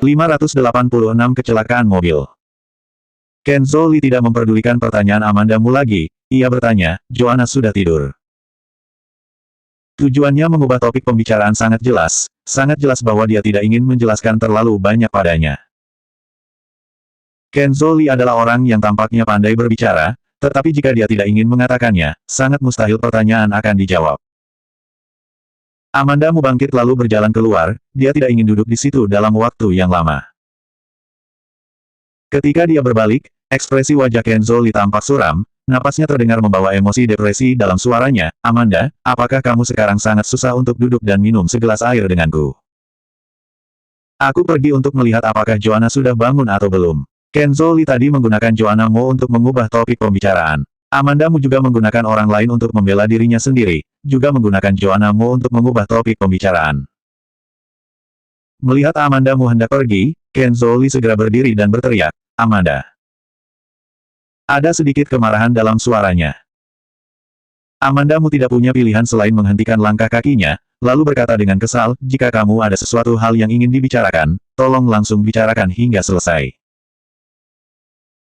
586 Kecelakaan mobil. Kenzo Lee tidak memperdulikan pertanyaan Amanda Mu lagi, ia bertanya, Joanna sudah tidur. Tujuannya mengubah topik pembicaraan sangat jelas bahwa dia tidak ingin menjelaskan terlalu banyak padanya. Kenzo Lee adalah orang yang tampaknya pandai berbicara, tetapi jika dia tidak ingin mengatakannya, sangat mustahil pertanyaan akan dijawab. Amanda Mu bangkit lalu berjalan keluar, dia tidak ingin duduk di situ dalam waktu yang lama. Ketika dia berbalik, ekspresi wajah Kenzo Lee tampak suram, napasnya terdengar membawa emosi depresi dalam suaranya. Amanda, apakah kamu sekarang sangat susah untuk duduk dan minum segelas air denganku? Aku pergi untuk melihat apakah Joanna sudah bangun atau belum. Kenzo Lee tadi menggunakan Joanna Mo untuk mengubah topik pembicaraan. Amanda Mu juga menggunakan orang lain untuk membela dirinya sendiri, juga menggunakan Joanna Mo untuk mengubah topik pembicaraan. Melihat Amanda Mu hendak pergi, Kenzo Lee segera berdiri dan berteriak, Amanda. Ada sedikit kemarahan dalam suaranya. Amanda Mu tidak punya pilihan selain menghentikan langkah kakinya, lalu berkata dengan kesal, jika kamu ada sesuatu hal yang ingin dibicarakan, tolong langsung bicarakan hingga selesai.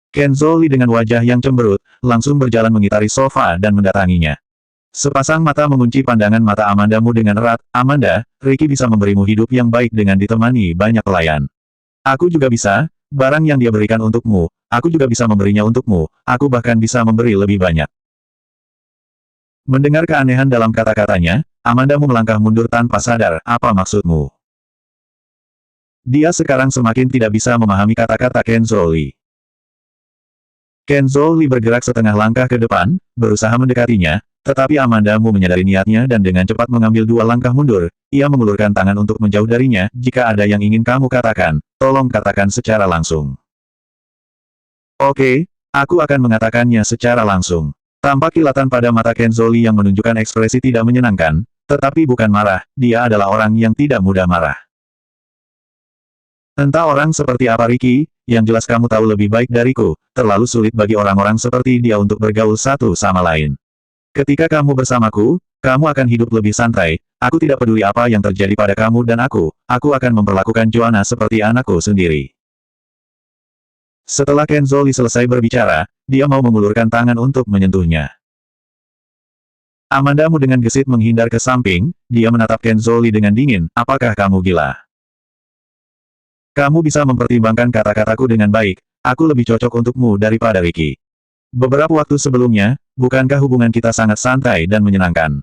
Kenzo Lee dengan wajah yang cemberut, langsung berjalan mengitari sofa dan mendatanginya. Sepasang mata mengunci pandangan mata Amanda Mu dengan erat, Amanda, Ricky bisa memberimu hidup yang baik dengan ditemani banyak pelayan. Aku juga bisa, barang yang dia berikan untukmu, aku juga bisa memberinya untukmu, aku bahkan bisa memberi lebih banyak. Mendengar keanehan dalam kata-katanya, Amanda Mu melangkah mundur tanpa sadar, apa maksudmu? Dia sekarang semakin tidak bisa memahami kata-kata Kenzo Lee. Kenzo Lee bergerak setengah langkah ke depan, berusaha mendekatinya, tetapi Amanda Mu menyadari niatnya dan dengan cepat mengambil 2 langkah mundur, ia mengulurkan tangan untuk menjauh darinya, jika ada yang ingin kamu katakan, tolong katakan secara langsung. Oke, aku akan mengatakannya secara langsung. Tampak kilatan pada mata Kenzo Lee yang menunjukkan ekspresi tidak menyenangkan, tetapi bukan marah, dia adalah orang yang tidak mudah marah. Entah orang seperti apa Ricky, yang jelas kamu tahu lebih baik dariku, terlalu sulit bagi orang-orang seperti dia untuk bergaul satu sama lain. Ketika kamu bersamaku, kamu akan hidup lebih santai, aku tidak peduli apa yang terjadi pada kamu dan aku akan memperlakukan Joanna seperti anakku sendiri. Setelah Kenzo Lee selesai berbicara, dia mau mengulurkan tangan untuk menyentuhnya. Amanda Mu dengan gesit menghindar ke samping, dia menatap Kenzo Lee dengan dingin, apakah kamu gila? Kamu bisa mempertimbangkan kata-kataku dengan baik, aku lebih cocok untukmu daripada Ricky. Beberapa waktu sebelumnya, bukankah hubungan kita sangat santai dan menyenangkan?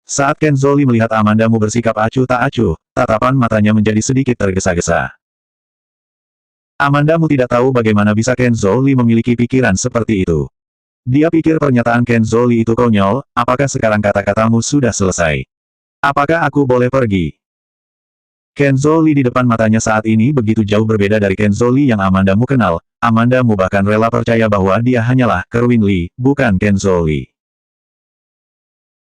Saat Kenzo Lee melihat Amanda Mu bersikap acuh tak acuh, tatapan matanya menjadi sedikit tergesa-gesa. Amanda Mu tidak tahu bagaimana bisa Kenzo Lee memiliki pikiran seperti itu. Dia pikir pernyataan Kenzo Lee itu konyol, apakah sekarang kata-katamu sudah selesai? Apakah aku boleh pergi? Kenzo Lee di depan matanya saat ini begitu jauh berbeda dari Kenzo Lee yang Amanda Mu kenal. Amanda Mu bahkan rela percaya bahwa dia hanyalah Kerwin Lee, bukan Kenzo Lee.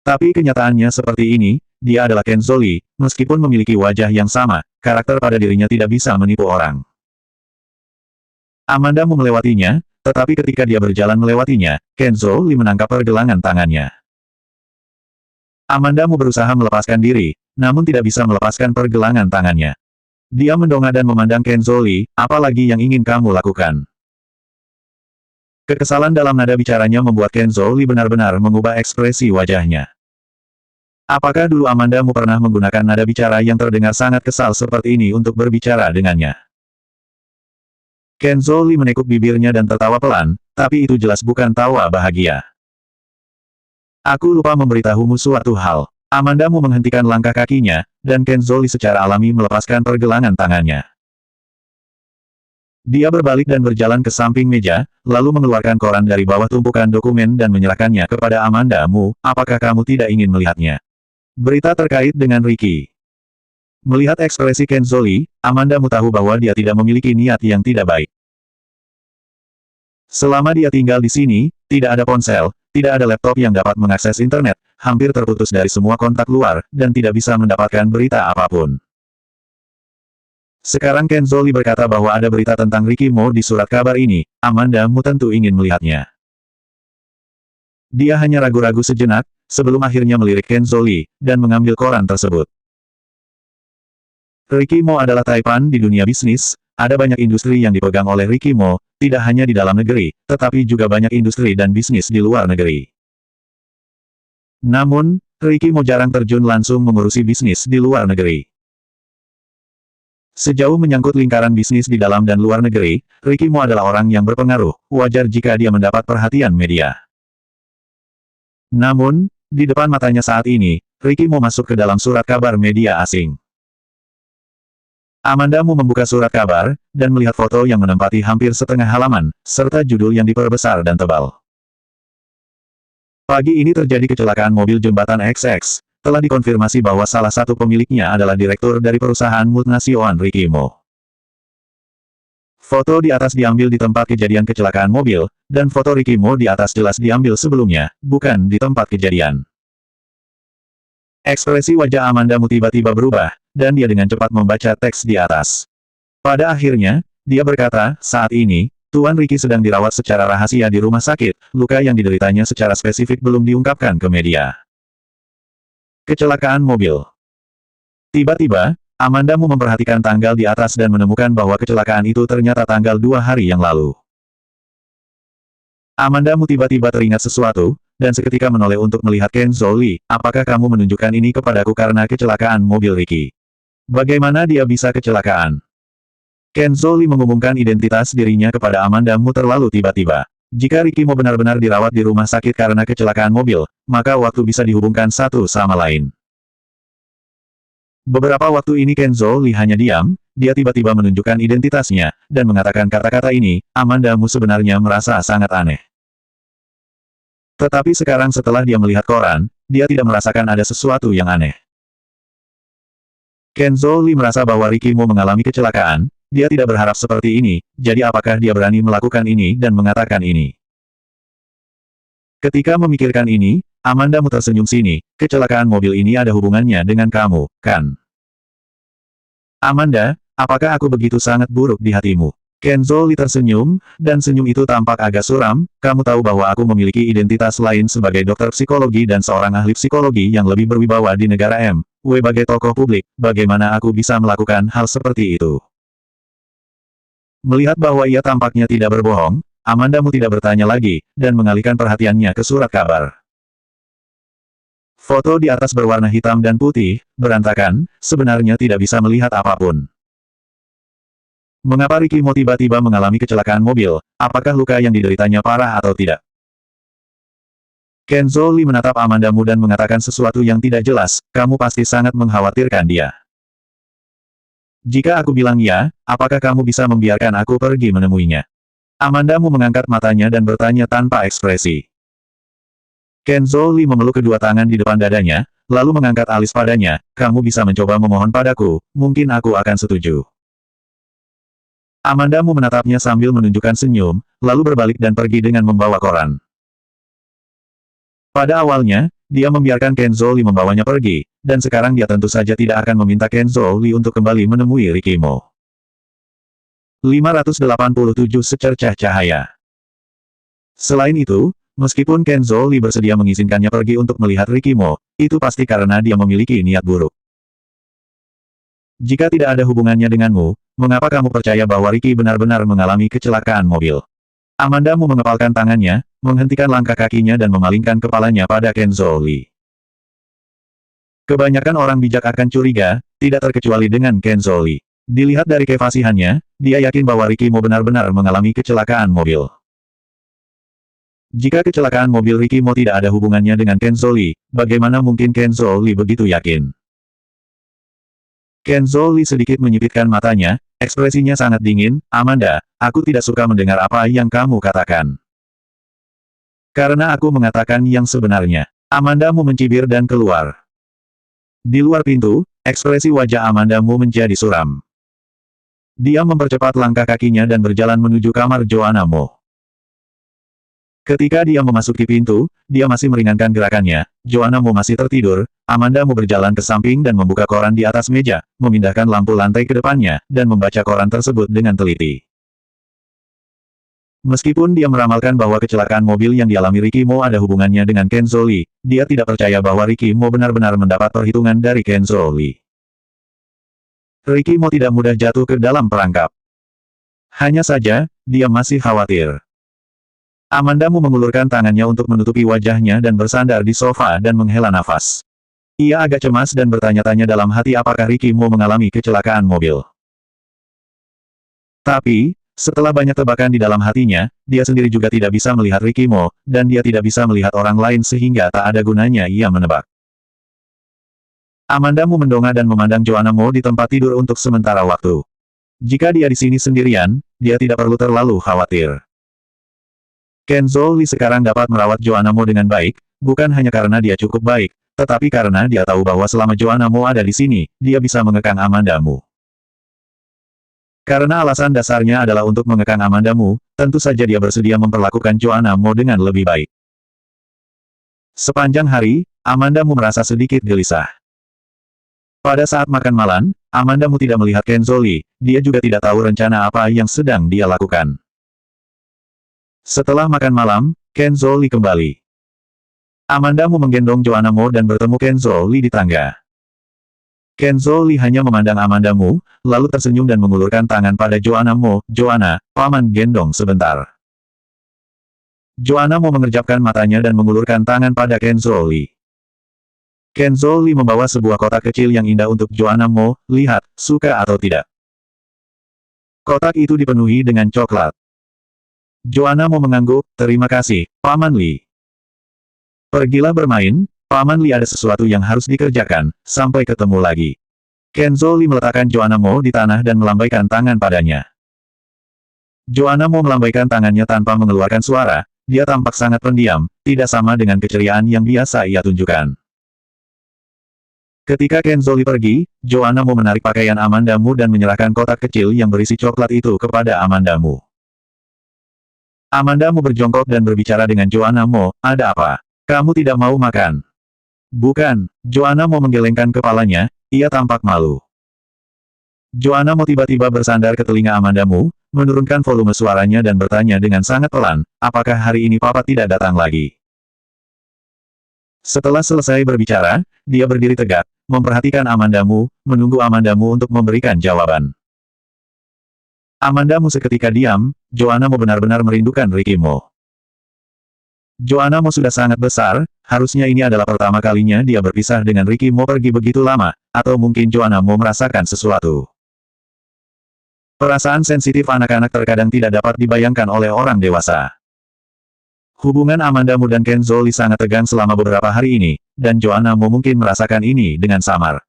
Tapi kenyataannya seperti ini, dia adalah Kenzo Lee, meskipun memiliki wajah yang sama, karakter pada dirinya tidak bisa menipu orang. Amanda Mu melewatinya, tetapi ketika dia berjalan melewatinya, Kenzo Lee menangkap pergelangan tangannya. Amanda Mu berusaha melepaskan diri, namun tidak bisa melepaskan pergelangan tangannya. Dia mendongak dan memandang Kenzo Lee, apa lagi yang ingin kamu lakukan? Kekesalan dalam nada bicaranya membuat Kenzo Lee benar-benar mengubah ekspresi wajahnya. Apakah dulu Amanda Mu pernah menggunakan nada bicara yang terdengar sangat kesal seperti ini untuk berbicara dengannya? Kenzo Lee menekuk bibirnya dan tertawa pelan, tapi itu jelas bukan tawa bahagia. Aku lupa memberitahumu suatu hal. Amanda Mu menghentikan langkah kakinya, dan Kenzo Lee secara alami melepaskan pergelangan tangannya. Dia berbalik dan berjalan ke samping meja, lalu mengeluarkan koran dari bawah tumpukan dokumen dan menyerahkannya kepada Amanda Mu, apakah kamu tidak ingin melihatnya? Berita terkait dengan Ricky. Melihat ekspresi Kenzo Lee, Amanda Mu tahu bahwa dia tidak memiliki niat yang tidak baik. Selama dia tinggal di sini, tidak ada ponsel, tidak ada laptop yang dapat mengakses internet, hampir terputus dari semua kontak luar, dan tidak bisa mendapatkan berita apapun. Sekarang Kenzo Lee berkata bahwa ada berita tentang Ricky Mo di surat kabar ini, Amanda Mu tentu ingin melihatnya. Dia hanya ragu-ragu sejenak, sebelum akhirnya melirik Kenzo Lee, dan mengambil koran tersebut. Ricky Mo adalah Taipan di dunia bisnis, ada banyak industri yang dipegang oleh Ricky Mo, tidak hanya di dalam negeri, tetapi juga banyak industri dan bisnis di luar negeri. Namun, Ricky Mo jarang terjun langsung mengurusi bisnis di luar negeri. Sejauh menyangkut lingkaran bisnis di dalam dan luar negeri, Ricky Mo adalah orang yang berpengaruh, wajar jika dia mendapat perhatian media. Namun, di depan matanya saat ini, Ricky Mo masuk ke dalam surat kabar media asing. Amanda Mu membuka surat kabar, dan melihat foto yang menempati hampir setengah halaman, serta judul yang diperbesar dan tebal. Pagi ini terjadi kecelakaan mobil jembatan XX, telah dikonfirmasi bahwa salah satu pemiliknya adalah direktur dari perusahaan multinasional Ricky Mo. Foto di atas diambil di tempat kejadian kecelakaan mobil, dan foto Ricky Mo di atas jelas diambil sebelumnya, bukan di tempat kejadian. Ekspresi wajah Amanda Mu tiba-tiba berubah, dan dia dengan cepat membaca teks di atas. Pada akhirnya, dia berkata, saat ini, Tuan Ricky sedang dirawat secara rahasia di rumah sakit, luka yang dideritanya secara spesifik belum diungkapkan ke media. Kecelakaan mobil. Tiba-tiba, Amanda Mu memperhatikan tanggal di atas dan menemukan bahwa kecelakaan itu ternyata tanggal 2 hari yang lalu. Amanda Mu tiba-tiba teringat sesuatu, dan seketika menoleh untuk melihat Ken Zhou, apakah kamu menunjukkan ini kepadaku karena kecelakaan mobil Ricky? Bagaimana dia bisa kecelakaan? Ken Zhou mengumumkan identitas dirinya kepada Amanda Mu terlalu tiba-tiba. Jika Ricky Mo benar-benar dirawat di rumah sakit karena kecelakaan mobil, maka waktu bisa dihubungkan satu sama lain. Beberapa waktu ini Ken Zhou hanya diam, dia tiba-tiba menunjukkan identitasnya, dan mengatakan kata-kata ini, Amanda Mu sebenarnya merasa sangat aneh. Tetapi sekarang setelah dia melihat koran, dia tidak merasakan ada sesuatu yang aneh. Ken Zhou merasa bahwa Ricky Mo mengalami kecelakaan, dia tidak berharap seperti ini, jadi apakah dia berani melakukan ini dan mengatakan ini? Ketika memikirkan ini, Amanda Mu tersenyum sini, kecelakaan mobil ini ada hubungannya dengan kamu, kan? Amanda, apakah aku begitu sangat buruk di hatimu? Ken Zhou tersenyum, dan senyum itu tampak agak suram, kamu tahu bahwa aku memiliki identitas lain sebagai dokter psikologi dan seorang ahli psikologi yang lebih berwibawa di negara M. W sebagai tokoh publik, bagaimana aku bisa melakukan hal seperti itu? Melihat bahwa ia tampaknya tidak berbohong, Amanda Mu tidak bertanya lagi, dan mengalihkan perhatiannya ke surat kabar. Foto di atas berwarna hitam dan putih, berantakan, sebenarnya tidak bisa melihat apapun. Mengapa Ricky Mo tiba-tiba mengalami kecelakaan mobil, apakah luka yang dideritanya parah atau tidak? Ken Zhou menatap Amanda Mu dan mengatakan sesuatu yang tidak jelas, kamu pasti sangat mengkhawatirkan dia. Jika aku bilang ya, apakah kamu bisa membiarkan aku pergi menemuinya? Amanda Mu mengangkat matanya dan bertanya tanpa ekspresi. Ken Zhou memeluk kedua tangan di depan dadanya, lalu mengangkat alis padanya, kamu bisa mencoba memohon padaku, mungkin aku akan setuju. Amanda Mu menatapnya sambil menunjukkan senyum, lalu berbalik dan pergi dengan membawa koran. Pada awalnya, dia membiarkan Ken Zhou membawanya pergi, dan sekarang dia tentu saja tidak akan meminta Ken Zhou untuk kembali menemui Ricky Mo. 587 Secercah Cahaya. Selain itu, meskipun Ken Zhou bersedia mengizinkannya pergi untuk melihat Ricky Mo, itu pasti karena dia memiliki niat buruk. Jika tidak ada hubungannya denganmu, mengapa kamu percaya bahwa Ricky benar-benar mengalami kecelakaan mobil? Amanda Mu mengepalkan tangannya, menghentikan langkah kakinya dan memalingkan kepalanya pada Ken Zhou. Kebanyakan orang bijak akan curiga, tidak terkecuali dengan Ken Zhou. Dilihat dari kefasihannya, dia yakin bahwa Ricky Mo benar-benar mengalami kecelakaan mobil. Jika kecelakaan mobil Ricky Mo tidak ada hubungannya dengan Ken Zhou, bagaimana mungkin Ken Zhou begitu yakin? Ken Zhou sedikit menyipitkan matanya, ekspresinya sangat dingin, Amanda, aku tidak suka mendengar apa yang kamu katakan. Karena aku mengatakan yang sebenarnya. Amanda Mu mencibir dan keluar. Di luar pintu, ekspresi wajah Amanda Mu menjadi suram. Dia mempercepat langkah kakinya dan berjalan menuju kamar Joanna Mo. Ketika dia memasuki pintu, dia masih meringankan gerakannya, Joanna Mo masih tertidur, Amanda Mu berjalan ke samping dan membuka koran di atas meja, memindahkan lampu lantai ke depannya, dan membaca koran tersebut dengan teliti. Meskipun dia meramalkan bahwa kecelakaan mobil yang dialami Ricky Mo ada hubungannya dengan Ken Zhou, dia tidak percaya bahwa Ricky Mo benar-benar mendapat perhitungan dari Ken Zhou. Ricky Mo tidak mudah jatuh ke dalam perangkap. Hanya saja, dia masih khawatir. Amandamu mengulurkan tangannya untuk menutupi wajahnya dan bersandar di sofa dan menghela nafas. Ia agak cemas dan bertanya-tanya dalam hati apakah Ricky Mo mengalami kecelakaan mobil. Tapi, setelah banyak tebakan di dalam hatinya, dia sendiri juga tidak bisa melihat Ricky Mo, dan dia tidak bisa melihat orang lain sehingga tak ada gunanya ia menebak. Amandamu mendongak dan memandang Joanna Mo di tempat tidur untuk sementara waktu. Jika dia di sini sendirian, dia tidak perlu terlalu khawatir. Kenzo Lee sekarang dapat merawat Joanna Mo dengan baik, bukan hanya karena dia cukup baik, tetapi karena dia tahu bahwa selama Joanna Mo ada di sini, dia bisa mengekang Amandamu. Karena alasan dasarnya adalah untuk mengekang Amandamu, tentu saja dia bersedia memperlakukan Joanna Mo dengan lebih baik. Sepanjang hari, Amandamu merasa sedikit gelisah. Pada saat makan malam, Amandamu tidak melihat Kenzo Lee, dia juga tidak tahu rencana apa yang sedang dia lakukan. Setelah makan malam, Kenzo Lee kembali. Amandamu menggendong Joanna Mo dan bertemu Kenzo Lee di tangga. Kenzo Lee hanya memandang Amandamu, lalu tersenyum dan mengulurkan tangan pada Joanna Mo. Joanna, paman gendong sebentar. Joanna Mo mengerjapkan matanya dan mengulurkan tangan pada Kenzo Lee. Kenzo Lee membawa sebuah kotak kecil yang indah untuk Joanna Mo, lihat, suka atau tidak. Kotak itu dipenuhi dengan coklat. Joanna Mo mengangguk, terima kasih, Paman Lee. Pergilah bermain, Paman Lee ada sesuatu yang harus dikerjakan, sampai ketemu lagi. Kenzo Lee meletakkan Joanna Mo di tanah dan melambaikan tangan padanya. Joanna Mo melambaikan tangannya tanpa mengeluarkan suara, dia tampak sangat pendiam, tidak sama dengan keceriaan yang biasa ia tunjukkan. Ketika Kenzo Lee pergi, Joanna Mo menarik pakaian Amandamu dan menyerahkan kotak kecil yang berisi coklat itu kepada Amandamu. Amandamu berjongkok dan berbicara dengan Joanna Mo, ada apa? Kamu tidak mau makan? Bukan, Joanna Mo menggelengkan kepalanya, ia tampak malu. Joanna Mo tiba-tiba bersandar ke telinga Amandamu, menurunkan volume suaranya dan bertanya dengan sangat pelan, apakah hari ini Papa tidak datang lagi? Setelah selesai berbicara, dia berdiri tegak, memperhatikan Amandamu, menunggu Amandamu untuk memberikan jawaban. Amandamu seketika diam, Joanna Mo benar-benar merindukan Ricky Mo. Joanna Mo sudah sangat besar, harusnya ini adalah pertama kalinya dia berpisah dengan Ricky Mo pergi begitu lama, atau mungkin Joanna Mo merasakan sesuatu. Perasaan sensitif anak-anak terkadang tidak dapat dibayangkan oleh orang dewasa. Hubungan Amandamu dan Kenzo Lee sangat tegang selama beberapa hari ini, dan Joanna Mo mungkin merasakan ini dengan samar.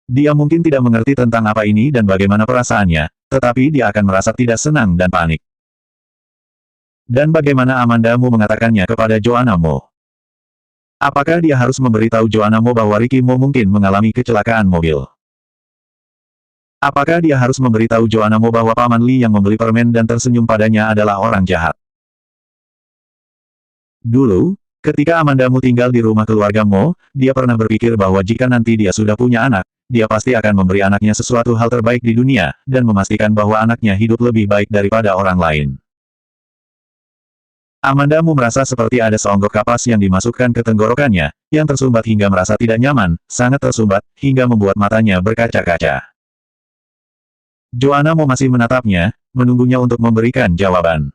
Dia mungkin tidak mengerti tentang apa ini dan bagaimana perasaannya, tetapi dia akan merasa tidak senang dan panik. Dan bagaimana Amandamu mengatakannya kepada Joanna Mo? Apakah dia harus memberitahu Joanna Mo bahwa Ricky Mo mungkin mengalami kecelakaan mobil? Apakah dia harus memberitahu Joanna Mo bahwa Paman Lee yang membeli permen dan tersenyum padanya adalah orang jahat? Dulu, ketika Amandamu tinggal di rumah keluarga Mo, dia pernah berpikir bahwa jika nanti dia sudah punya anak, dia pasti akan memberi anaknya sesuatu hal terbaik di dunia, dan memastikan bahwa anaknya hidup lebih baik daripada orang lain. Amandamu merasa seperti ada seonggok kapas yang dimasukkan ke tenggorokannya, yang tersumbat hingga merasa tidak nyaman, sangat tersumbat, hingga membuat matanya berkaca-kaca. Joanna Mo masih menatapnya, menunggunya untuk memberikan jawaban.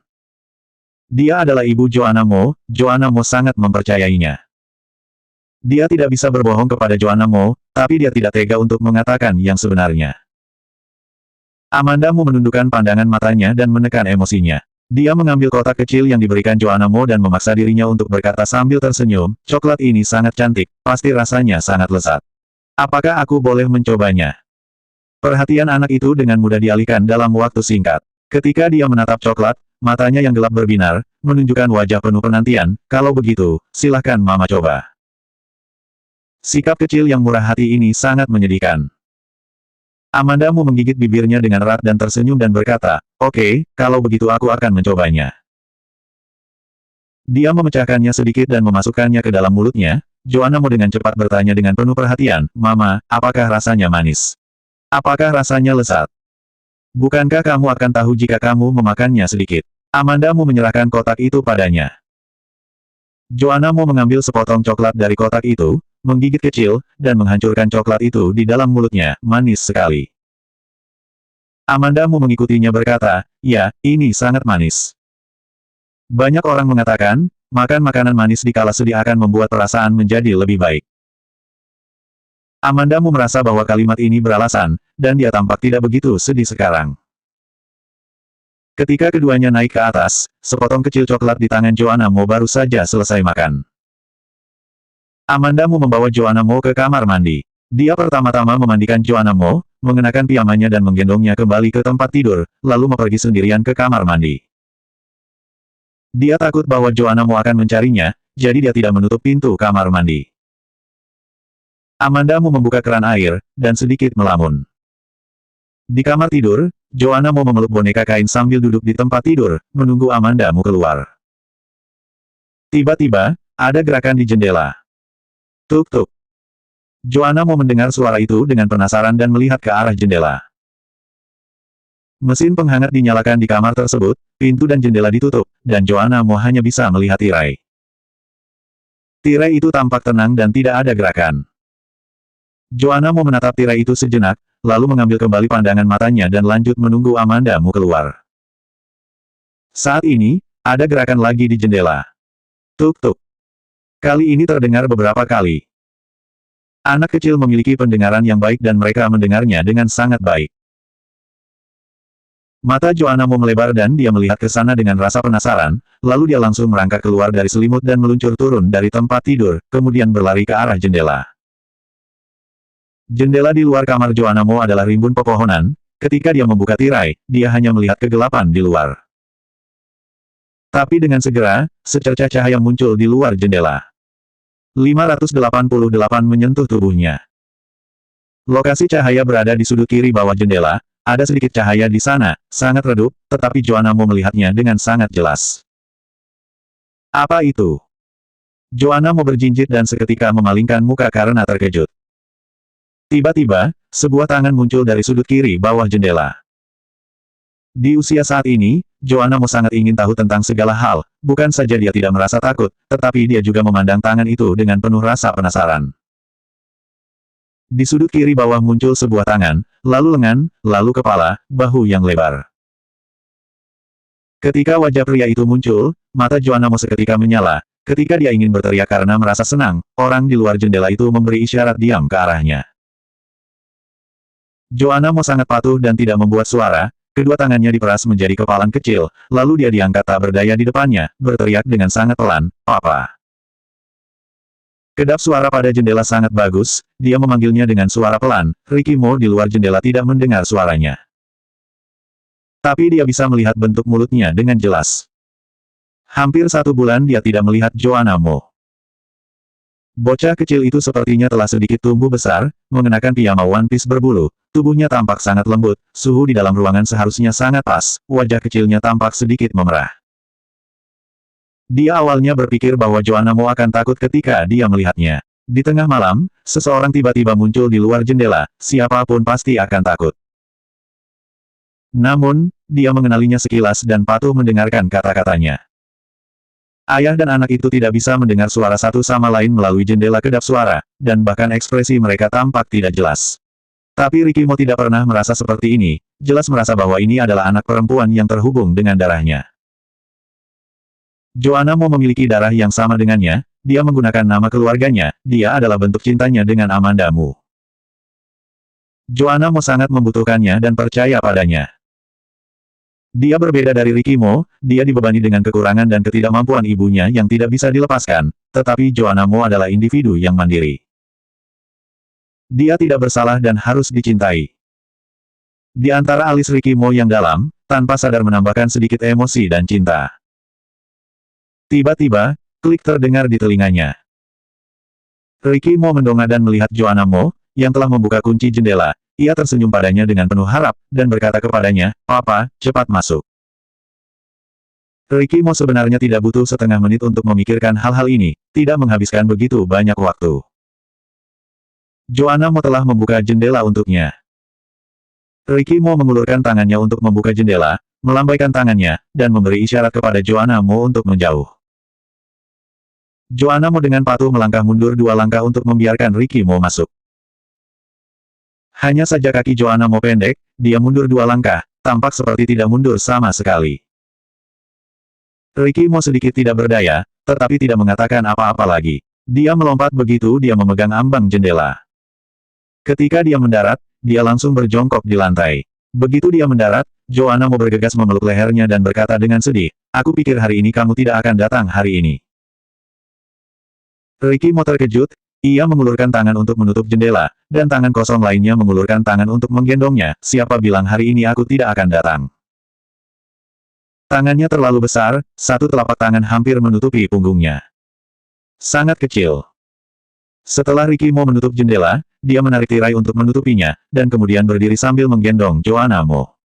Dia adalah ibu Joanna Mo sangat mempercayainya. Dia tidak bisa berbohong kepada Joanna Mo, tapi dia tidak tega untuk mengatakan yang sebenarnya. Amandamu menundukkan pandangan matanya dan menekan emosinya. Dia mengambil kotak kecil yang diberikan Joanna Mo dan memaksa dirinya untuk berkata sambil tersenyum, coklat ini sangat cantik, pasti rasanya sangat lezat. Apakah aku boleh mencobanya? Perhatian anak itu dengan mudah dialihkan dalam waktu singkat. Ketika dia menatap coklat, matanya yang gelap berbinar, menunjukkan wajah penuh penantian, kalau begitu, silahkan Mama coba. Sikap kecil yang murah hati ini sangat menyedihkan. Amandamu menggigit bibirnya dengan erat dan tersenyum dan berkata, oke, kalau begitu aku akan mencobanya. Dia memecahkannya sedikit dan memasukkannya ke dalam mulutnya. Joanna Mo dengan cepat bertanya dengan penuh perhatian, Mama, apakah rasanya manis? Apakah rasanya lezat? Bukankah kamu akan tahu jika kamu memakannya sedikit? Amandamu menyerahkan kotak itu padanya. Joanna Mo mengambil sepotong coklat dari kotak itu, menggigit kecil, dan menghancurkan coklat itu di dalam mulutnya, manis sekali. Amanda Mu mengikutinya berkata, ya, ini sangat manis. Banyak orang mengatakan, makan makanan manis di kala sedih akan membuat perasaan menjadi lebih baik. Amanda Mu merasa bahwa kalimat ini beralasan, dan dia tampak tidak begitu sedih sekarang. Ketika keduanya naik ke atas, sepotong kecil coklat di tangan Joanna Mo baru saja selesai makan. Amanda Mu membawa Joanna Mo ke kamar mandi. Dia pertama-tama memandikan Joanna Mo, mengenakan piyamanya dan menggendongnya kembali ke tempat tidur, lalu pergi sendirian ke kamar mandi. Dia takut bahwa Joanna Mo akan mencarinya, jadi dia tidak menutup pintu kamar mandi. Amanda Mu membuka keran air, dan sedikit melamun. Di kamar tidur, Joanna Mo memeluk boneka kain sambil duduk di tempat tidur, menunggu Amanda Mu keluar. Tiba-tiba, ada gerakan di jendela. Tuk-tuk. Joanna Mo mendengar suara itu dengan penasaran dan melihat ke arah jendela. Mesin penghangat dinyalakan di kamar tersebut, pintu dan jendela ditutup, dan Joanna Mo hanya bisa melihat tirai. Tirai itu tampak tenang dan tidak ada gerakan. Joanna Mo menatap tirai itu sejenak, lalu mengambil kembali pandangan matanya dan lanjut menunggu Amanda Mu keluar. Saat ini, ada gerakan lagi di jendela. Tuk-tuk. Kali ini terdengar beberapa kali. Anak kecil memiliki pendengaran yang baik dan mereka mendengarnya dengan sangat baik. Mata Joanna Mo melebar dan dia melihat ke sana dengan rasa penasaran, lalu dia langsung merangkak keluar dari selimut dan meluncur turun dari tempat tidur, kemudian berlari ke arah jendela. Jendela di luar kamar Joanna Mo adalah rimbun pepohonan, ketika dia membuka tirai, dia hanya melihat kegelapan di luar. Tapi dengan segera, secercah cahaya muncul di luar jendela. 588 menyentuh tubuhnya. Lokasi cahaya berada di sudut kiri bawah jendela, ada sedikit cahaya di sana, sangat redup, tetapi Joanna Mo melihatnya dengan sangat jelas. Apa itu? Joanna Mo berjinjit dan seketika memalingkan muka karena terkejut. Tiba-tiba, sebuah tangan muncul dari sudut kiri bawah jendela. Di usia saat ini, Joanna Mo sangat ingin tahu tentang segala hal, bukan saja dia tidak merasa takut, tetapi dia juga memandang tangan itu dengan penuh rasa penasaran. Di sudut kiri bawah muncul sebuah tangan, lalu lengan, lalu kepala, bahu yang lebar. Ketika wajah pria itu muncul, mata Joanna Mo seketika menyala. Ketika dia ingin berteriak karena merasa senang, orang di luar jendela itu memberi isyarat diam ke arahnya. Joanna Mo sangat patuh dan tidak membuat suara, kedua tangannya diperas menjadi kepalan kecil, lalu dia diangkat tak berdaya di depannya, berteriak dengan sangat pelan, "Papa." Kedap suara pada jendela sangat bagus, dia memanggilnya dengan suara pelan, Ricky Mo di luar jendela tidak mendengar suaranya. Tapi dia bisa melihat bentuk mulutnya dengan jelas. Hampir 1 bulan dia tidak melihat Joanna Mo. Bocah kecil itu sepertinya telah sedikit tumbuh besar, mengenakan piyama one piece berbulu, tubuhnya tampak sangat lembut, suhu di dalam ruangan seharusnya sangat pas, wajah kecilnya tampak sedikit memerah. Dia awalnya berpikir bahwa Joanna Mo akan takut ketika dia melihatnya. Di tengah malam, seseorang tiba-tiba muncul di luar jendela, siapapun pasti akan takut. Namun, dia mengenalinya sekilas dan patuh mendengarkan kata-katanya. Ayah dan anak itu tidak bisa mendengar suara satu sama lain melalui jendela kedap suara, dan bahkan ekspresi mereka tampak tidak jelas. Tapi Ricky Mo tidak pernah merasa seperti ini, jelas merasa bahwa ini adalah anak perempuan yang terhubung dengan darahnya. Joanna Mo memiliki darah yang sama dengannya, dia menggunakan nama keluarganya, dia adalah bentuk cintanya dengan Amanda Mu. Joanna Mo sangat membutuhkannya dan percaya padanya. Dia berbeda dari Ricky Mo, dia dibebani dengan kekurangan dan ketidakmampuan ibunya yang tidak bisa dilepaskan, tetapi Joanna Mo adalah individu yang mandiri. Dia tidak bersalah dan harus dicintai. Di antara alis Ricky Mo yang dalam, tanpa sadar menambahkan sedikit emosi dan cinta. Tiba-tiba, klik terdengar di telinganya. Ricky Mo mendongak dan melihat Joanna Mo, yang telah membuka kunci jendela. Ia tersenyum padanya dengan penuh harap, dan berkata kepadanya, "Papa, cepat masuk." Ricky Mo sebenarnya tidak butuh setengah menit untuk memikirkan hal-hal ini, tidak menghabiskan begitu banyak waktu. Joanna Mo telah membuka jendela untuknya. Ricky Mo mengulurkan tangannya untuk membuka jendela, melambaikan tangannya, dan memberi isyarat kepada Joanna Mo untuk menjauh. Joanna Mo dengan patuh melangkah mundur 2 langkah untuk membiarkan Ricky Mo masuk. Hanya saja kaki Joanna Mo pendek, dia mundur 2 langkah, tampak seperti tidak mundur sama sekali. Ricky Mo sedikit tidak berdaya, tetapi tidak mengatakan apa-apa lagi. Dia melompat begitu dia memegang ambang jendela. Ketika dia mendarat, dia langsung berjongkok di lantai. Begitu dia mendarat, Joanna Mo bergegas memeluk lehernya dan berkata dengan sedih, "Aku pikir hari ini kamu tidak akan datang hari ini." Ricky Mo terkejut, ia mengulurkan tangan untuk menutup jendela, dan tangan kosong lainnya mengulurkan tangan untuk menggendongnya. Siapa bilang hari ini aku tidak akan datang? Tangannya terlalu besar, satu telapak tangan hampir menutupi punggungnya. Sangat kecil. Setelah Ricky Mo menutup jendela, dia menarik tirai untuk menutupinya, dan kemudian berdiri sambil menggendong Joanna Mo.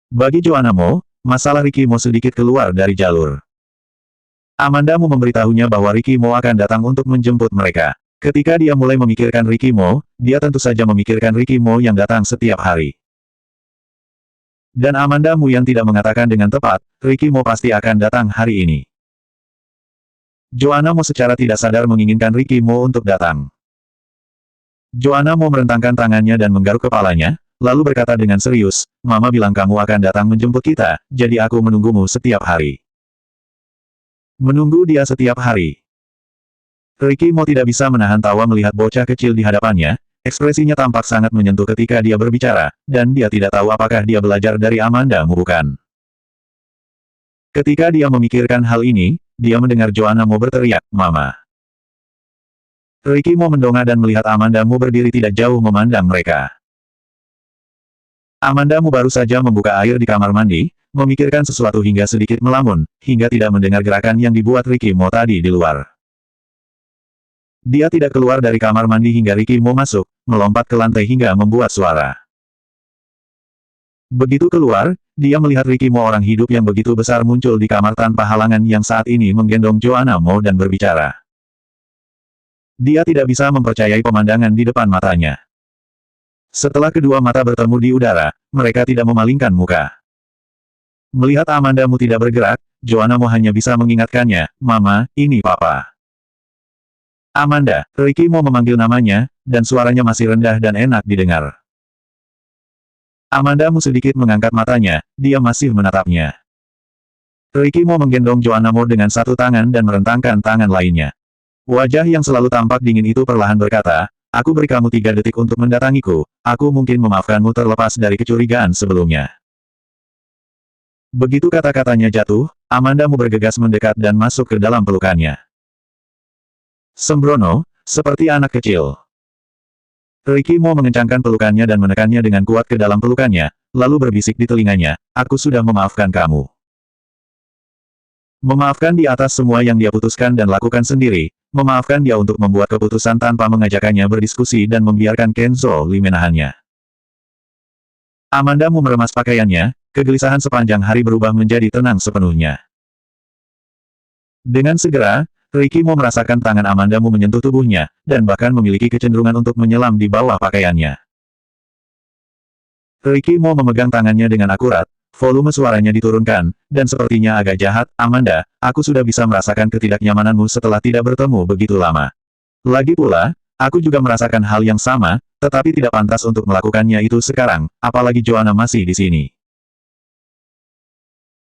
Bagi Joanna Mo, masalah Ricky Mo sedikit keluar dari jalur. Amanda Mo memberitahunya bahwa Ricky Mo akan datang untuk menjemput mereka. Ketika dia mulai memikirkan Ricky Mo, dia tentu saja memikirkan Ricky Mo yang datang setiap hari. Dan Amanda Mo yang tidak mengatakan dengan tepat, Ricky Mo pasti akan datang hari ini. Joanna Mo secara tidak sadar menginginkan Ricky Mo untuk datang. Joanna Mo merentangkan tangannya dan menggaruk kepalanya, lalu berkata dengan serius, "Mama bilang kamu akan datang menjemput kita, jadi aku menunggumu setiap hari." Menunggu dia setiap hari. Ricky Mo tidak bisa menahan tawa melihat bocah kecil di hadapannya. Ekspresinya tampak sangat menyentuh ketika dia berbicara, dan dia tidak tahu apakah dia belajar dari Amanda Mo bukan. Ketika dia memikirkan hal ini, dia mendengar Joanna Mo berteriak, "Mama." Ricky Mo mendongak dan melihat Amanda Mo berdiri tidak jauh memandang mereka. Amanda Mo baru saja membuka air di kamar mandi, memikirkan sesuatu hingga sedikit melamun, hingga tidak mendengar gerakan yang dibuat Ricky Mo tadi di luar. Dia tidak keluar dari kamar mandi hingga Ricky Mo masuk, melompat ke lantai hingga membuat suara. Begitu keluar, dia melihat Ricky Mo orang hidup yang begitu besar muncul di kamar tanpa halangan yang saat ini menggendong Joanna Mo dan berbicara. Dia tidak bisa mempercayai pemandangan di depan matanya. Setelah kedua mata bertemu di udara, mereka tidak memalingkan muka. Melihat Amanda Mo tidak bergerak, Joanna Mo hanya bisa mengingatkannya, "Mama, ini Papa." Amanda, Ricky Mo memanggil namanya, dan suaranya masih rendah dan enak didengar. Amanda Mo sedikit mengangkat matanya, dia masih menatapnya. Ricky Mo menggendong Joanna Mo dengan satu tangan dan merentangkan tangan lainnya. Wajah yang selalu tampak dingin itu perlahan berkata, "Aku beri kamu 3 detik untuk mendatangiku, aku mungkin memaafkanmu terlepas dari kecurigaan sebelumnya." Begitu kata-katanya jatuh, Amanda Mo bergegas mendekat dan masuk ke dalam pelukannya. Sembrono, seperti anak kecil. Ricky Mo mengencangkan pelukannya dan menekannya dengan kuat ke dalam pelukannya, lalu berbisik di telinganya, "Aku sudah memaafkan kamu." Memaafkan di atas semua yang dia putuskan dan lakukan sendiri, memaafkan dia untuk membuat keputusan tanpa mengajakkannya berdiskusi dan membiarkan Kenzo Li menahannya. Amanda Mo meremas pakaiannya, kegelisahan sepanjang hari berubah menjadi tenang sepenuhnya. Dengan segera, Ricky Mo merasakan tangan Amanda Mo menyentuh tubuhnya, dan bahkan memiliki kecenderungan untuk menyelam di bawah pakaiannya. Ricky Mo memegang tangannya dengan akurat, volume suaranya diturunkan, dan sepertinya agak jahat, "Amanda, aku sudah bisa merasakan ketidaknyamananmu setelah tidak bertemu begitu lama. Lagi pula, aku juga merasakan hal yang sama, tetapi tidak pantas untuk melakukannya itu sekarang, apalagi Joanna masih di sini."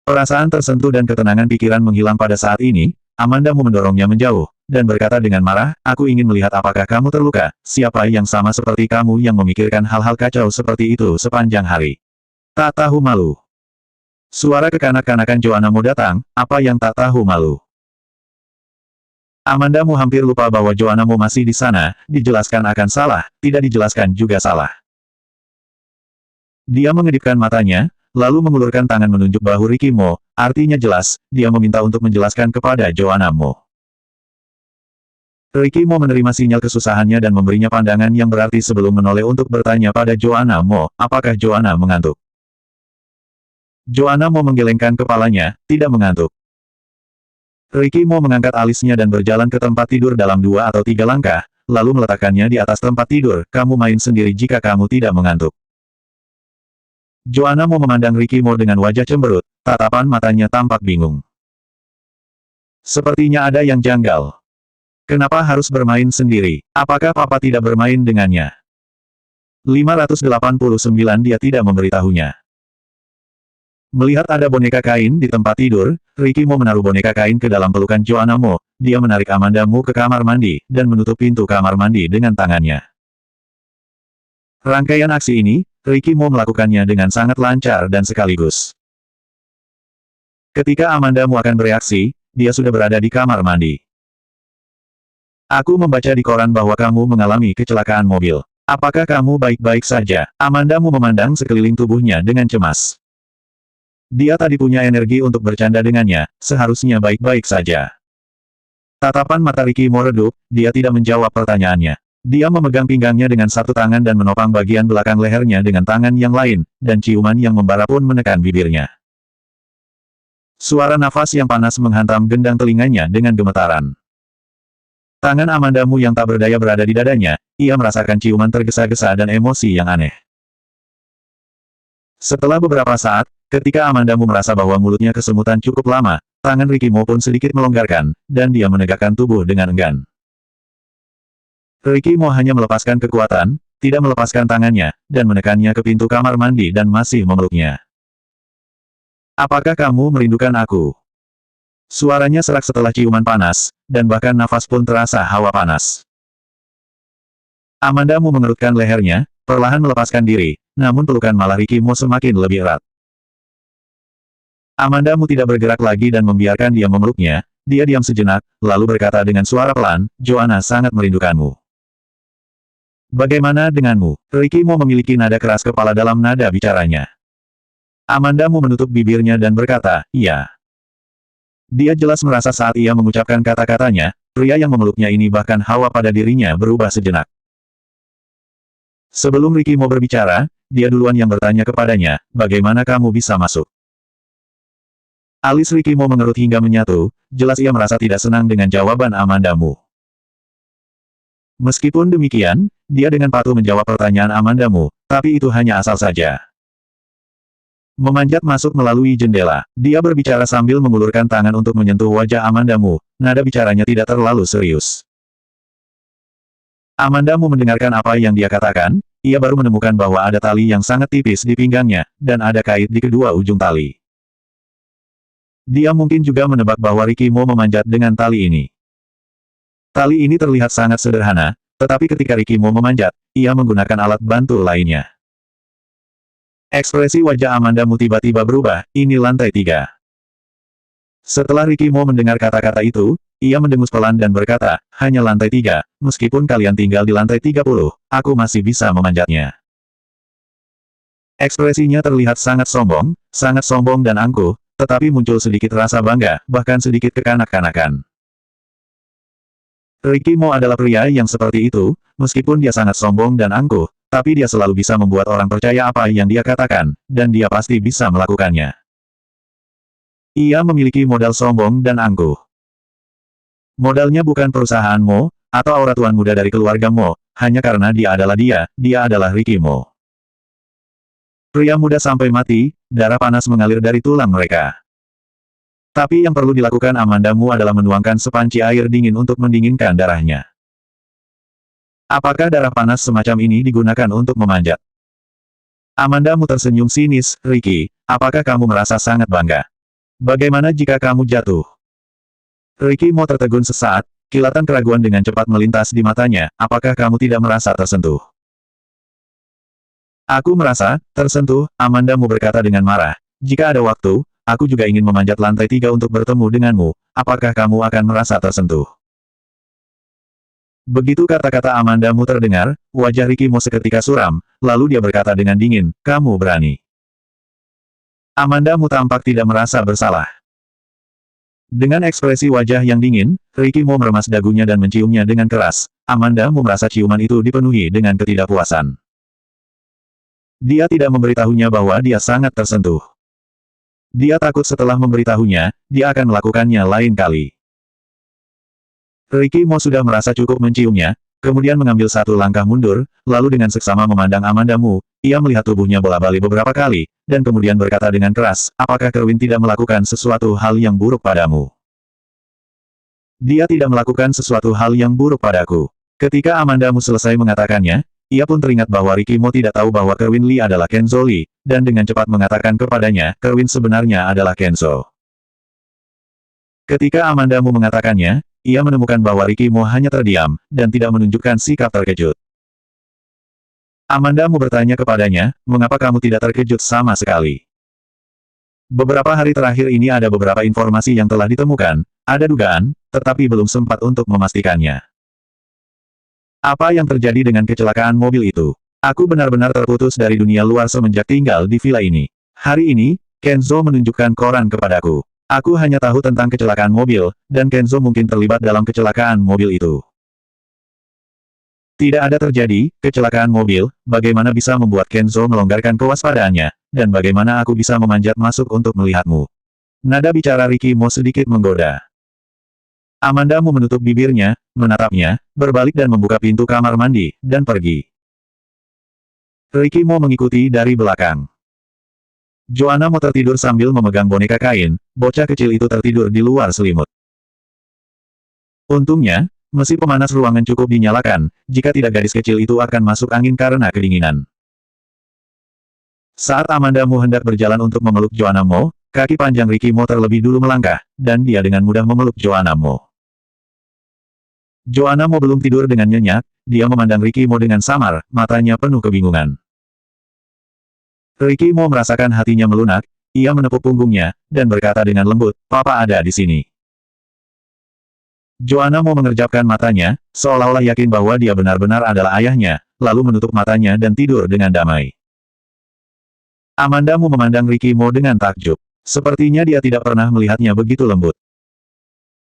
Perasaan tersentuh dan ketenangan pikiran menghilang pada saat ini. Amanda Mo mendorongnya menjauh, dan berkata dengan marah, "Aku ingin melihat apakah kamu terluka, siapa yang sama seperti kamu yang memikirkan hal-hal kacau seperti itu sepanjang hari. Tak tahu malu." Suara kekanak-kanakan Joanna Mo datang, "Apa yang tak tahu malu?" Amanda Mo hampir lupa bahwa Joanna Mo masih di sana, dijelaskan akan salah, tidak dijelaskan juga salah. Dia mengedipkan matanya, lalu mengulurkan tangan menunjuk bahu Ricky Mo, artinya jelas, dia meminta untuk menjelaskan kepada Joanna Mo. Ricky Mo menerima sinyal kesusahannya dan memberinya pandangan yang berarti sebelum menoleh untuk bertanya pada Joanna Mo, apakah Joanna mengantuk. Joanna Mo menggelengkan kepalanya, tidak mengantuk. Ricky Mo mengangkat alisnya dan berjalan ke tempat tidur dalam 2 atau 3 langkah, lalu meletakkannya di atas tempat tidur, "Kamu main sendiri jika kamu tidak mengantuk." Joanna Mo memandang Ricky Mo dengan wajah cemberut, tatapan matanya tampak bingung. Sepertinya ada yang janggal. Kenapa harus bermain sendiri? Apakah Papa tidak bermain dengannya? 589 dia tidak memberitahunya. Melihat ada boneka kain di tempat tidur, Ricky Mo menaruh boneka kain ke dalam pelukan Joanna Mo. Dia menarik Amanda Mo ke kamar mandi, dan menutup pintu kamar mandi dengan tangannya. Rangkaian aksi ini, Ricky Mo melakukannya dengan sangat lancar dan sekaligus. Ketika Amanda Mo akan bereaksi, dia sudah berada di kamar mandi. Aku membaca di koran bahwa kamu mengalami kecelakaan mobil. Apakah kamu baik-baik saja? Amanda Mo memandang sekeliling tubuhnya dengan cemas. Dia tadi punya energi untuk bercanda dengannya, seharusnya baik-baik saja. Tatapan mata Ricky Mo redup, dia tidak menjawab pertanyaannya. Dia memegang pinggangnya dengan satu tangan dan menopang bagian belakang lehernya dengan tangan yang lain, dan ciuman yang membara pun menekan bibirnya. Suara nafas yang panas menghantam gendang telinganya dengan gemetaran. Tangan Amanda Mo yang tak berdaya berada di dadanya, ia merasakan ciuman tergesa-gesa dan emosi yang aneh. Setelah beberapa saat, ketika Amanda Mo merasa bahwa mulutnya kesemutan cukup lama, tangan Ricky Mo pun sedikit melonggarkan, dan dia menegakkan tubuh dengan enggan. Ricky Mo hanya melepaskan kekuatan, tidak melepaskan tangannya, dan menekannya ke pintu kamar mandi dan masih memeluknya. Apakah kamu merindukan aku? Suaranya serak setelah ciuman panas, dan bahkan nafas pun terasa hawa panas. Amanda Mo mengerutkan lehernya, perlahan melepaskan diri, namun pelukan malah Ricky Mo semakin lebih erat. Amanda Mo tidak bergerak lagi dan membiarkan dia memeluknya. Dia diam sejenak, lalu berkata dengan suara pelan, Joanna sangat merindukanmu. Bagaimana denganmu? Ricky Mo memiliki nada keras kepala dalam nada bicaranya. Amanda Mo menutup bibirnya dan berkata, iya. Dia jelas merasa saat ia mengucapkan kata-katanya, pria yang memeluknya ini bahkan hawa pada dirinya berubah sejenak. Sebelum Ricky Mo berbicara, dia duluan yang bertanya kepadanya, bagaimana kamu bisa masuk? Alis Ricky Mo mengerut hingga menyatu, jelas ia merasa tidak senang dengan jawaban Amanda Mo. Meskipun demikian, dia dengan patuh menjawab pertanyaan Amanda Mo, tapi itu hanya asal saja. Memanjat masuk melalui jendela, dia berbicara sambil mengulurkan tangan untuk menyentuh wajah Amanda Mo, nada bicaranya tidak terlalu serius. Amanda Mo mendengarkan apa yang dia katakan, ia baru menemukan bahwa ada tali yang sangat tipis di pinggangnya, dan ada kait di kedua ujung tali. Dia mungkin juga menebak bahwa Ricky Mo memanjat dengan tali ini. Tali ini terlihat sangat sederhana, tetapi ketika Ricky Mo memanjat, ia menggunakan alat bantu lainnya. Ekspresi wajah Amanda Mo tiba-tiba berubah, ini lantai 3. Setelah Ricky Mo mendengar kata-kata itu, ia mendengus pelan dan berkata, hanya lantai 3, meskipun kalian tinggal di lantai 30, aku masih bisa memanjatnya. Ekspresinya terlihat sangat sombong dan angkuh, tetapi muncul sedikit rasa bangga, bahkan sedikit kekanak-kanakan. Ricky Mo adalah pria yang seperti itu, meskipun dia sangat sombong dan angkuh, tapi dia selalu bisa membuat orang percaya apa yang dia katakan, dan dia pasti bisa melakukannya. Ia memiliki modal sombong dan angkuh. Modalnya bukan perusahaan Mo, atau aura tuan muda dari keluarga Mo, hanya karena dia adalah Ricky Mo. Pria muda sampai mati, darah panas mengalir dari tulang mereka. Tapi yang perlu dilakukan Amanda Mo adalah menuangkan sepanci air dingin untuk mendinginkan darahnya. Apakah darah panas semacam ini digunakan untuk memanjat? Amanda Mo tersenyum sinis, Ricky, apakah kamu merasa sangat bangga? Bagaimana jika kamu jatuh? Ricky Mo tertegun sesaat, kilatan keraguan dengan cepat melintas di matanya, apakah kamu tidak merasa tersentuh? Aku merasa tersentuh, Amanda Mo berkata dengan marah. Jika ada waktu, aku juga ingin memanjat lantai 3 untuk bertemu denganmu, apakah kamu akan merasa tersentuh? Begitu kata-kata Amanda Mo terdengar, wajah Ricky Mo seketika suram, lalu dia berkata dengan dingin, kamu berani. Amanda Mo tampak tidak merasa bersalah. Dengan ekspresi wajah yang dingin, Ricky Mo meremas dagunya dan menciumnya dengan keras. Amanda Mo merasa ciuman itu dipenuhi dengan ketidakpuasan. Dia tidak memberitahunya bahwa dia sangat tersentuh. Dia takut setelah memberitahunya, dia akan melakukannya lain kali. Ricky Mo sudah merasa cukup menciumnya, kemudian mengambil satu langkah mundur, lalu dengan seksama memandang Amanda Mo, ia melihat tubuhnya bola-balik beberapa kali, dan kemudian berkata dengan keras, apakah Kerwin tidak melakukan sesuatu hal yang buruk padamu? Dia tidak melakukan sesuatu hal yang buruk padaku. Ketika Amanda Mo selesai mengatakannya, Ia pun teringat bahwa Ricky Mo tidak tahu bahwa Kerwin Lee adalah Kenzo Lee, dan dengan cepat mengatakan kepadanya, Kerwin sebenarnya adalah Kenzo. Ketika Amanda Mu mengatakannya, ia menemukan bahwa Ricky Mo hanya terdiam, dan tidak menunjukkan sikap terkejut. Amanda Mu bertanya kepadanya, mengapa kamu tidak terkejut sama sekali? Beberapa hari terakhir ini ada beberapa informasi yang telah ditemukan, ada dugaan, tetapi belum sempat untuk memastikannya. Apa yang terjadi dengan kecelakaan mobil itu? Aku benar-benar terputus dari dunia luar semenjak tinggal di villa ini. Hari ini, Kenzo menunjukkan koran kepadaku. Aku hanya tahu tentang kecelakaan mobil, dan Kenzo mungkin terlibat dalam kecelakaan mobil itu. Tidak ada terjadi kecelakaan mobil, bagaimana bisa membuat Kenzo melonggarkan kewaspadaannya, dan bagaimana aku bisa memanjat masuk untuk melihatmu? Nada bicara Ricky Mo sedikit menggoda. Amanda Mu menutup bibirnya, menatapnya, berbalik dan membuka pintu kamar mandi, dan pergi. Ricky Mo mengikuti dari belakang. Joanna Mo tertidur sambil memegang boneka kain, bocah kecil itu tertidur di luar selimut. Untungnya, mesin pemanas ruangan cukup dinyalakan, jika tidak gadis kecil itu akan masuk angin karena kedinginan. Saat Amanda Mu hendak berjalan untuk memeluk Joanna Mo, kaki panjang Ricky Mo terlebih dulu melangkah, dan dia dengan mudah memeluk Joanna Mo. Joanna Mo belum tidur dengan nyenyak, dia memandang Ricky Mo dengan samar, matanya penuh kebingungan. Ricky Mo merasakan hatinya melunak, ia menepuk punggungnya, dan berkata dengan lembut, Papa ada di sini. Joanna Mo mengerjapkan matanya, seolah-olah yakin bahwa dia benar-benar adalah ayahnya, lalu menutup matanya dan tidur dengan damai. Amanda Mu memandang Ricky Mo dengan takjub. Sepertinya dia tidak pernah melihatnya begitu lembut.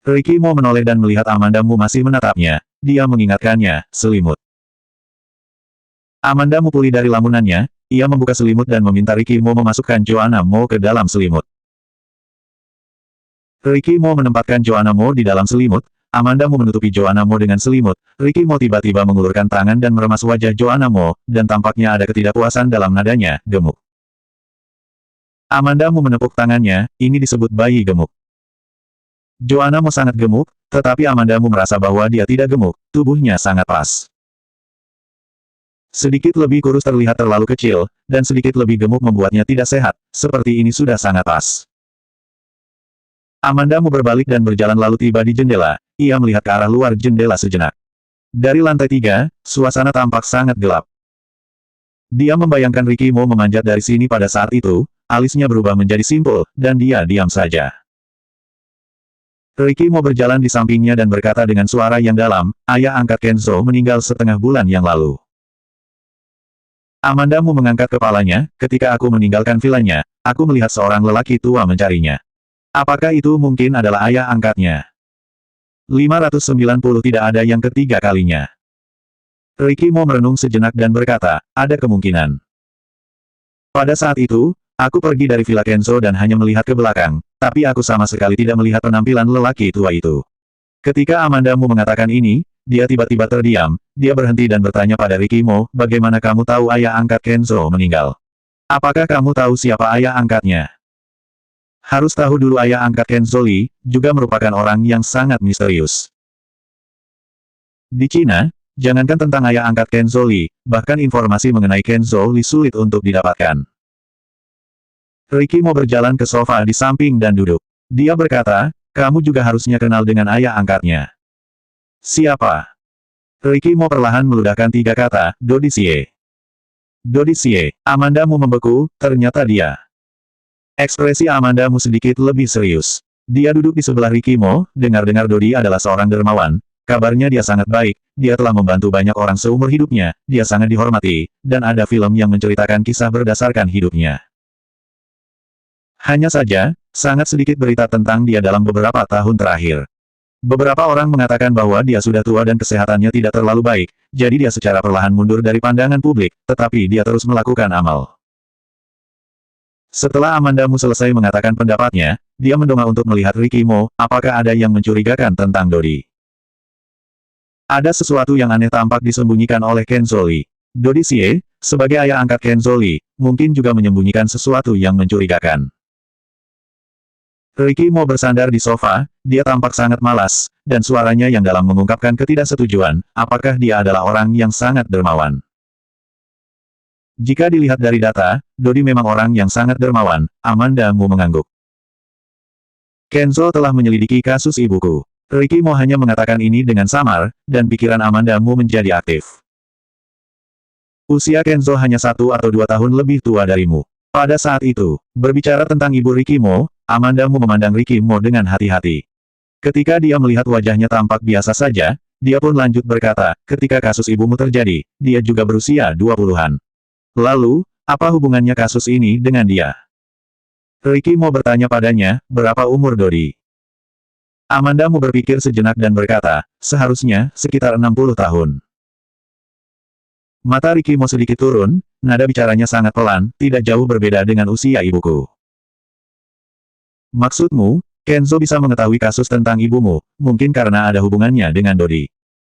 Ricky Mo menoleh dan melihat Amanda Mu masih menatapnya, dia mengingatkannya, selimut. Amanda Mu pulih dari lamunannya, ia membuka selimut dan meminta Ricky Mo memasukkan Joanna Mo ke dalam selimut. Ricky Mo menempatkan Joanna Mo di dalam selimut, Amanda Mu menutupi Joanna Mo dengan selimut, Ricky Mo tiba-tiba mengulurkan tangan dan meremas wajah Joanna Mo, dan tampaknya ada ketidakpuasan dalam nadanya, gemuk. Amanda Mu menepuk tangannya, ini disebut bayi gemuk. Joanna Mo sangat gemuk, tetapi Amanda Mu merasa bahwa dia tidak gemuk, tubuhnya sangat pas. Sedikit lebih kurus terlihat terlalu kecil, dan sedikit lebih gemuk membuatnya tidak sehat, seperti ini sudah sangat pas. Amanda Mu berbalik dan berjalan lalu tiba di jendela, ia melihat ke arah luar jendela sejenak. Dari lantai 3, suasana tampak sangat gelap. Dia membayangkan Ricky Mo memanjat dari sini pada saat itu, alisnya berubah menjadi simpul, dan dia diam saja. Ricky Mo berjalan di sampingnya dan berkata dengan suara yang dalam, ayah angkat Kenzo meninggal setengah bulan yang lalu. Amanda Mu mengangkat kepalanya, ketika aku meninggalkan vilanya, aku melihat seorang lelaki tua mencarinya. Apakah itu mungkin adalah ayah angkatnya? 590 tidak ada yang ketiga kalinya. Ricky Mo merenung sejenak dan berkata, ada kemungkinan. Pada saat itu, aku pergi dari Villa Kenzo dan hanya melihat ke belakang, tapi aku sama sekali tidak melihat penampilan lelaki tua itu. Ketika Amanda Mu mengatakan ini, dia tiba-tiba terdiam, dia berhenti dan bertanya pada Ricky Mo, bagaimana kamu tahu ayah angkat Kenzo meninggal? Apakah kamu tahu siapa ayah angkatnya? Harus tahu dulu ayah angkat Kenzo Lee, juga merupakan orang yang sangat misterius. Di Cina, jangankan tentang ayah angkat Kenzo Lee, bahkan informasi mengenai Kenzo Lee sulit untuk didapatkan. Ricky Mo berjalan ke sofa di samping dan duduk. Dia berkata, kamu juga harusnya kenal dengan ayah angkatnya. Siapa? Ricky Mo perlahan meludahkan 3 kata, Dodisie. Dodisie. Amanda Mu membeku, ternyata dia. Ekspresi Amanda Mu sedikit lebih serius. Dia duduk di sebelah Ricky Mo, dengar-dengar Dodi adalah seorang dermawan, kabarnya dia sangat baik, dia telah membantu banyak orang seumur hidupnya, dia sangat dihormati, dan ada film yang menceritakan kisah berdasarkan hidupnya. Hanya saja, sangat sedikit berita tentang dia dalam beberapa tahun terakhir. Beberapa orang mengatakan bahwa dia sudah tua dan kesehatannya tidak terlalu baik, jadi dia secara perlahan mundur dari pandangan publik, tetapi dia terus melakukan amal. Setelah Amanda Mu selesai mengatakan pendapatnya, dia mendongak untuk melihat Ricky Mo, apakah ada yang mencurigakan tentang Dodi. Ada sesuatu yang aneh tampak disembunyikan oleh Kenzo Lee. Dodisie, sebagai ayah angkat Kenzo Lee, mungkin juga menyembunyikan sesuatu yang mencurigakan. Ricky Mo bersandar di sofa, dia tampak sangat malas, dan suaranya yang dalam mengungkapkan ketidaksetujuan, apakah dia adalah orang yang sangat dermawan. Jika dilihat dari data, Dodi memang orang yang sangat dermawan. Amanda Mu mengangguk. Kenzo telah menyelidiki kasus ibuku. Ricky Mo hanya mengatakan ini dengan samar, dan pikiran Amanda Mu menjadi aktif. Usia Kenzo hanya 1 atau 2 tahun lebih tua darimu. Pada saat itu, berbicara tentang ibu Ricky Mo, Amanda Mu memandang Ricky Mo dengan hati-hati. Ketika dia melihat wajahnya tampak biasa saja, dia pun lanjut berkata, ketika kasus ibumu terjadi, dia juga berusia 20-an. Lalu, apa hubungannya kasus ini dengan dia? Ricky Mo bertanya padanya, berapa umur Dodi? Amanda Mu berpikir sejenak dan berkata, seharusnya, sekitar 60 tahun. Mata Ricky Mo sedikit turun, nada bicaranya sangat pelan, tidak jauh berbeda dengan usia ibuku. Maksudmu, Kenzo bisa mengetahui kasus tentang ibumu, mungkin karena ada hubungannya dengan Dodi.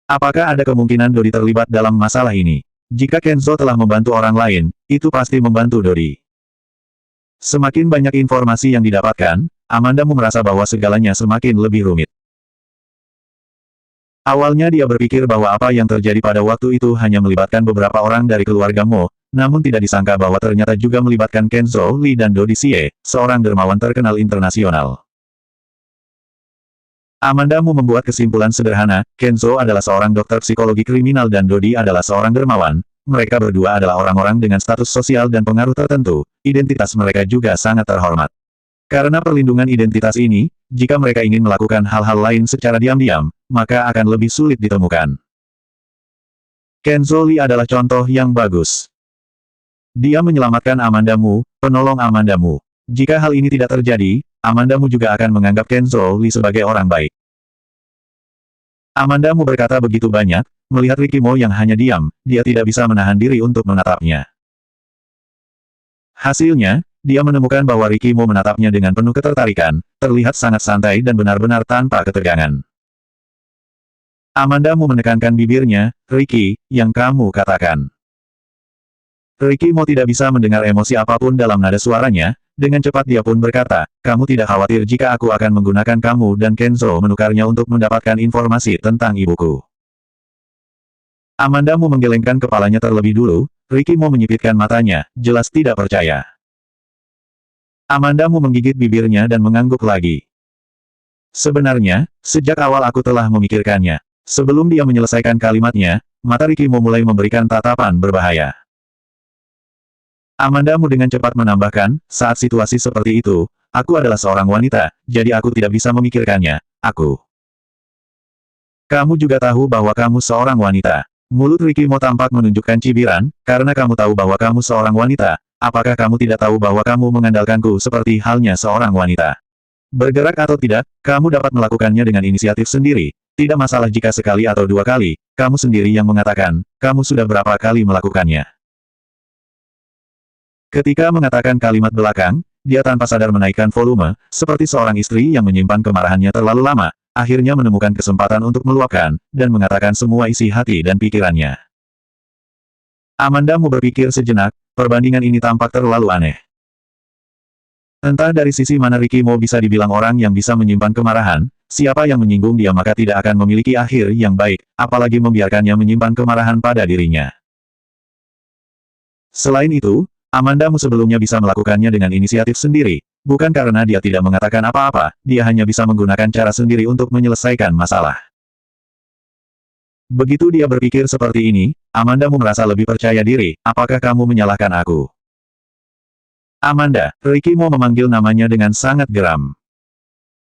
Apakah ada kemungkinan Dodi terlibat dalam masalah ini? Jika Kenzo telah membantu orang lain, itu pasti membantu Dodi. Semakin banyak informasi yang didapatkan, Amanda Mu merasa bahwa segalanya semakin lebih rumit. Awalnya dia berpikir bahwa apa yang terjadi pada waktu itu hanya melibatkan beberapa orang dari keluarga Mo, namun tidak disangka bahwa ternyata juga melibatkan Kenzo Lee dan Dodi Xie, seorang dermawan terkenal internasional. Amanda Mu membuat kesimpulan sederhana, Kenzo adalah seorang dokter psikologi kriminal dan Dodi adalah seorang dermawan. Mereka berdua adalah orang-orang dengan status sosial dan pengaruh tertentu, identitas mereka juga sangat terhormat. Karena perlindungan identitas ini, jika mereka ingin melakukan hal-hal lain secara diam-diam, maka akan lebih sulit ditemukan. Kenzo Lee adalah contoh yang bagus. Dia menyelamatkan Amanda Mu, penolong Amanda Mu. Jika hal ini tidak terjadi, Amanda Mu juga akan menganggap Kenzo Lee sebagai orang baik. Amanda Mu berkata begitu banyak, melihat Ricky Mo yang hanya diam, dia tidak bisa menahan diri untuk menatapnya. Hasilnya, dia menemukan bahwa Ricky Mo menatapnya dengan penuh ketertarikan, terlihat sangat santai dan benar-benar tanpa ketegangan. Amanda Mu menekankan bibirnya, Ricky, yang kamu katakan. Ricky Mo tidak bisa mendengar emosi apapun dalam nada suaranya, dengan cepat dia pun berkata, kamu tidak khawatir jika aku akan menggunakan kamu dan Kenzo menukarnya untuk mendapatkan informasi tentang ibuku. Amanda Mu menggelengkan kepalanya terlebih dulu, Ricky Mo menyipitkan matanya, jelas tidak percaya. Amanda Mu menggigit bibirnya dan mengangguk lagi. Sebenarnya, sejak awal aku telah memikirkannya. Sebelum dia menyelesaikan kalimatnya, mata Ricky Mo mulai memberikan tatapan berbahaya. Amanda Mu dengan cepat menambahkan, saat situasi seperti itu, aku adalah seorang wanita, jadi aku tidak bisa memikirkannya, aku. Kamu juga tahu bahwa kamu seorang wanita. Mulut Ricky Mo tampak menunjukkan cibiran, karena kamu tahu bahwa kamu seorang wanita, apakah kamu tidak tahu bahwa kamu mengandalkanku seperti halnya seorang wanita? Bergerak atau tidak, kamu dapat melakukannya dengan inisiatif sendiri, tidak masalah jika sekali atau 2 kali, kamu sendiri yang mengatakan, kamu sudah berapa kali melakukannya. Ketika mengatakan kalimat belakang, dia tanpa sadar menaikkan volume, seperti seorang istri yang menyimpan kemarahannya terlalu lama, akhirnya menemukan kesempatan untuk meluapkan, dan mengatakan semua isi hati dan pikirannya. Amanda Mu berpikir sejenak, perbandingan ini tampak terlalu aneh. Entah dari sisi mana Ricky Mo bisa dibilang orang yang bisa menyimpan kemarahan, siapa yang menyinggung dia maka tidak akan memiliki akhir yang baik, apalagi membiarkannya menyimpan kemarahan pada dirinya. Selain itu, Amanda Mu sebelumnya bisa melakukannya dengan inisiatif sendiri, bukan karena dia tidak mengatakan apa-apa, dia hanya bisa menggunakan cara sendiri untuk menyelesaikan masalah. Begitu dia berpikir seperti ini, Amanda Mu merasa lebih percaya diri, apakah kamu menyalahkan aku? Amanda, Ricky Mo memanggil namanya dengan sangat geram.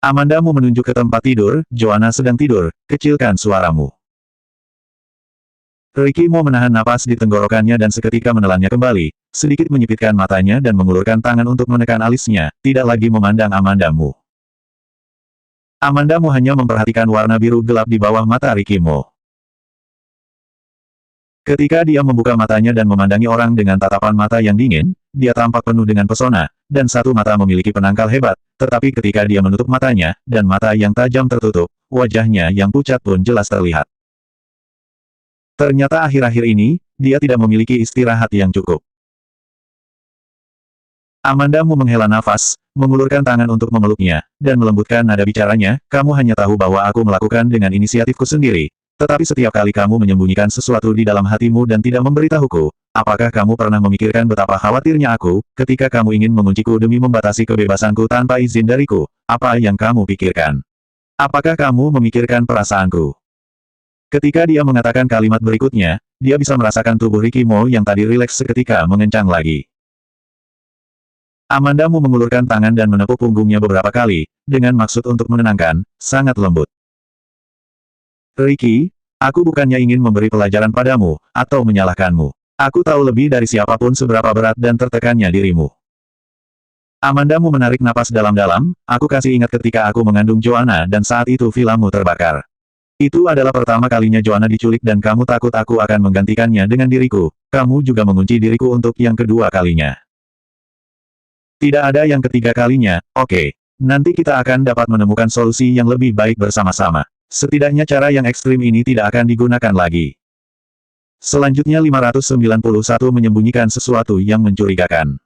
Amanda Mu menunjuk ke tempat tidur, Joanna sedang tidur, kecilkan suaramu. Ricky Mo menahan napas di tenggorokannya dan seketika menelannya kembali, sedikit menyipitkan matanya dan mengulurkan tangan untuk menekan alisnya, tidak lagi memandang Amanda Mu. Amanda Mu hanya memperhatikan warna biru gelap di bawah mata Ricky Mo. Ketika dia membuka matanya dan memandangi orang dengan tatapan mata yang dingin, dia tampak penuh dengan pesona, dan satu mata memiliki penangkal hebat, tetapi ketika dia menutup matanya, dan mata yang tajam tertutup, wajahnya yang pucat pun jelas terlihat. Ternyata akhir-akhir ini, dia tidak memiliki istirahat yang cukup. Amanda Mu menghela nafas, mengulurkan tangan untuk memeluknya, dan melembutkan nada bicaranya, kamu hanya tahu bahwa aku melakukan dengan inisiatifku sendiri, tetapi setiap kali kamu menyembunyikan sesuatu di dalam hatimu dan tidak memberitahuku, apakah kamu pernah memikirkan betapa khawatirnya aku, ketika kamu ingin mengunciku demi membatasi kebebasanku tanpa izin dariku? Apa yang kamu pikirkan? Apakah kamu memikirkan perasaanku? Ketika dia mengatakan kalimat berikutnya, dia bisa merasakan tubuh Ricky Mo yang tadi rileks seketika mengencang lagi. Amandamu mengulurkan tangan dan menepuk punggungnya beberapa kali, dengan maksud untuk menenangkan, sangat lembut. Ricky, aku bukannya ingin memberi pelajaran padamu, atau menyalahkanmu. Aku tahu lebih dari siapapun seberapa berat dan tertekannya dirimu. Amandamu menarik napas dalam-dalam, aku kasih ingat ketika aku mengandung Joanna dan saat itu vilamu terbakar. Itu adalah pertama kalinya Joanna diculik dan kamu takut aku akan menggantikannya dengan diriku, kamu juga mengunci diriku untuk yang kedua kalinya. Tidak ada yang ketiga kalinya, oke. Nanti kita akan dapat menemukan solusi yang lebih baik bersama-sama. Setidaknya cara yang ekstrim ini tidak akan digunakan lagi. Selanjutnya 591 menyembunyikan sesuatu yang mencurigakan.